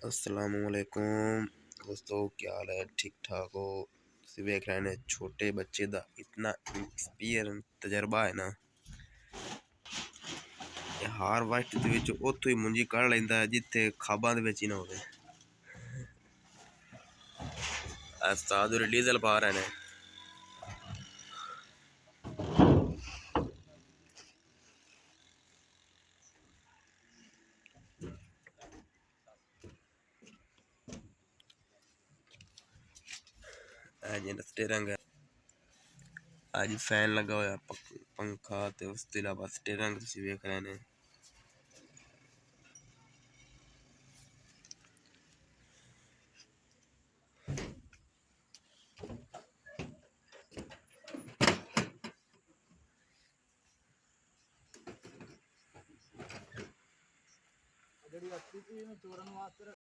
अस्सलामुअलैकुम दोस्तों, क्या हाल है? ठीक ठाक हो? तुसीं वेख रहे हैं छोटे बच्चे का इतना एक्सपीरियंस तजर्बा है ना, हार वक्त उतो ही मुंजी कढ़ लेंदा है जिथे खाबा दे विच ही ना होवे। उस्ताद उरे डीजल पा रहे हैं। स्टीयरिंग है, अज फैन लगा हुआ, पंखा ते उस तो इलावा स्टीयरिंग तुसीं वेख रहे हैं।